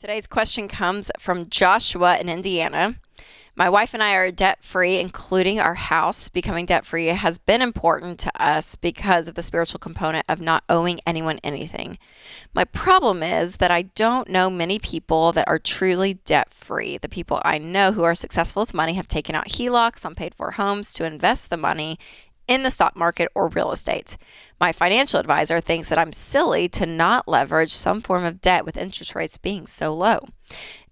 Today's question comes from Joshua in Indiana. My wife and I are debt-free, including our house. Becoming debt-free has been important to us because of the spiritual component of not owing anyone anything. My problem is that I don't know many people that are truly debt-free. The people I know who are successful with money have taken out HELOCs on paid-for homes to invest the money in the stock market or real estate. My financial advisor thinks that I'm silly to not leverage some form of debt with interest rates being so low.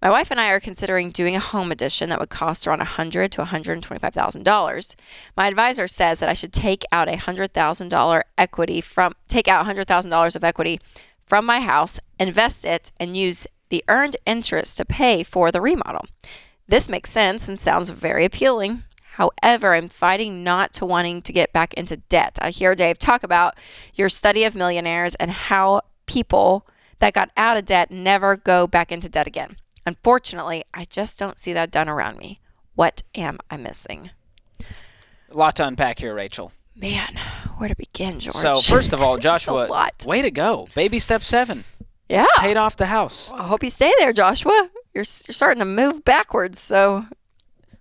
My wife and I are considering doing a home addition that would cost around $100,000 to $125,000. My advisor says that I should take out $100,000 of equity from my house, invest it, and use the earned interest to pay for the remodel. This makes sense and sounds very appealing. However, I'm fighting not to wanting to get back into debt. I hear Dave talk about your study of Millionaires and how people that got out of debt never go back into debt again. Unfortunately, I just don't see that done around me. What am I missing? A lot to unpack here, Rachel. Man, where to begin, George? So, first of all, Joshua, a lot. Way to go. Baby step 7. Yeah. Paid off the house. Well, I hope you stay there, Joshua. You're starting to move backwards, so...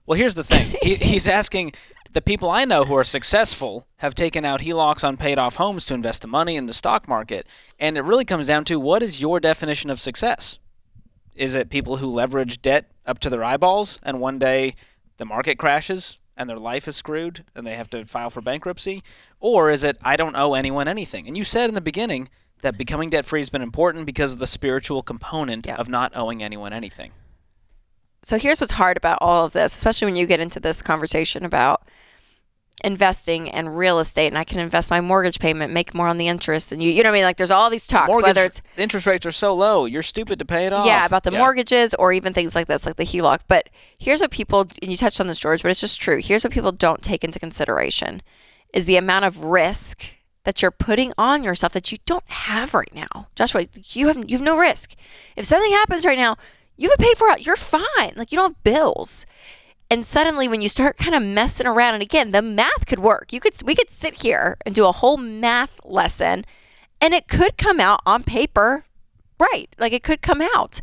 Well, here's the thing. He's asking, the people I know who are successful have taken out HELOCs on paid-off homes to invest the money in the stock market. And it really comes down to, what is your definition of success? Is it people who leverage debt up to their eyeballs and one day the market crashes and their life is screwed and they have to file for bankruptcy? Or is it, I don't owe anyone anything? And you said in the beginning that becoming debt-free has been important because of the spiritual component of not owing anyone anything. So here's what's hard about all of this, especially when you get into this conversation about investing and real estate, and I can invest my mortgage payment, make more on the interest, and you know what I mean? Like, there's all these talks, whether it's interest rates are so low, you're stupid to pay it off. Yeah, about the mortgages or even things like this, like the HELOC. But here's what people, and you touched on this, George, but it's just true. Here's what people don't take into consideration is the amount of risk that you're putting on yourself that you don't have right now. Joshua, you have no risk. If something happens right now, you have paid for it. You're fine. Like, you don't have bills. And suddenly when you start kind of messing around, and again, the math could work. We could sit here and do a whole math lesson and it could come out on paper right. Like, it could come out.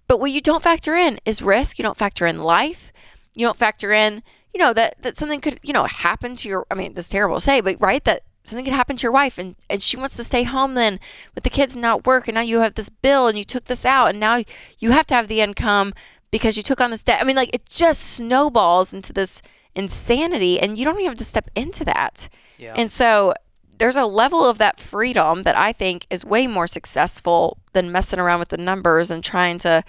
But what you don't factor in is risk. You don't factor in life. You don't factor in, that something could, happen to your, I mean, this is terrible to say, but right, that something could happen to your wife and she wants to stay home then with the kids and not work, and now you have this bill and you took this out and now you have to have the income because you took on this debt. I mean, like, it just snowballs into this insanity and you don't even have to step into that. Yeah. And so there's a level of that freedom that I think is way more successful than messing around with the numbers and trying to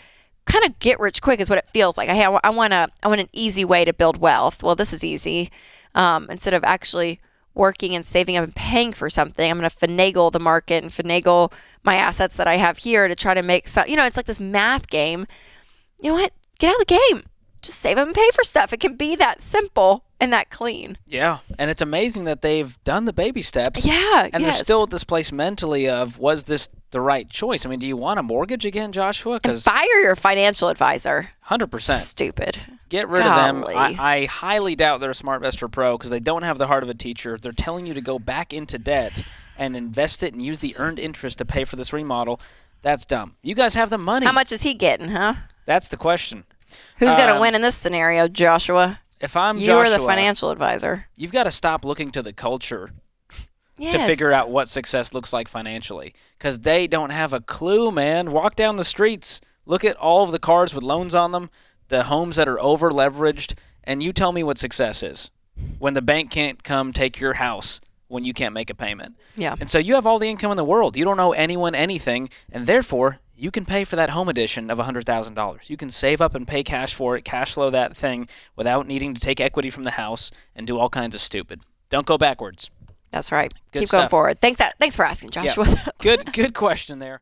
kind of get rich quick is what it feels like. Hey, I want an easy way to build wealth. Well, this is easy. Instead of actually working and saving up and paying for something, I'm going to finagle the market and finagle my assets that I have here to try to make some, it's like this math game. You know what? Get out of the game. Just save up and pay for stuff. It can be that simple and that clean. Yeah. And it's amazing that they've done the baby steps. Yeah. And they're still at this place mentally of, was this the right choice? I mean, do you want a mortgage again, Joshua? And fire your financial advisor. 100%. Stupid. Get rid of them. I highly doubt they're a SmartVestor Pro because they don't have the heart of a teacher. They're telling you to go back into debt and invest it and use the earned interest to pay for this remodel. That's dumb. You guys have the money. How much is he getting, huh? That's the question. Who's going to win in this scenario, Joshua? If I'm Joshua, Joshua, you're the financial advisor. You've got to stop looking to the culture to figure out what success looks like financially, because they don't have a clue, man. Walk down the streets. Look at all of the cars with loans on them, the homes that are over-leveraged, and you tell me what success is when the bank can't come take your house when you can't make a payment. Yeah. And so you have all the income in the world. You don't owe anyone anything, and therefore you can pay for that home edition of $100,000. You can save up and pay cash for it, cash flow that thing without needing to take equity from the house and do all kinds of stupid. Don't go backwards. That's right. Good Keep stuff. going forward. Thanks for asking, Joshua. Yeah. Good question there.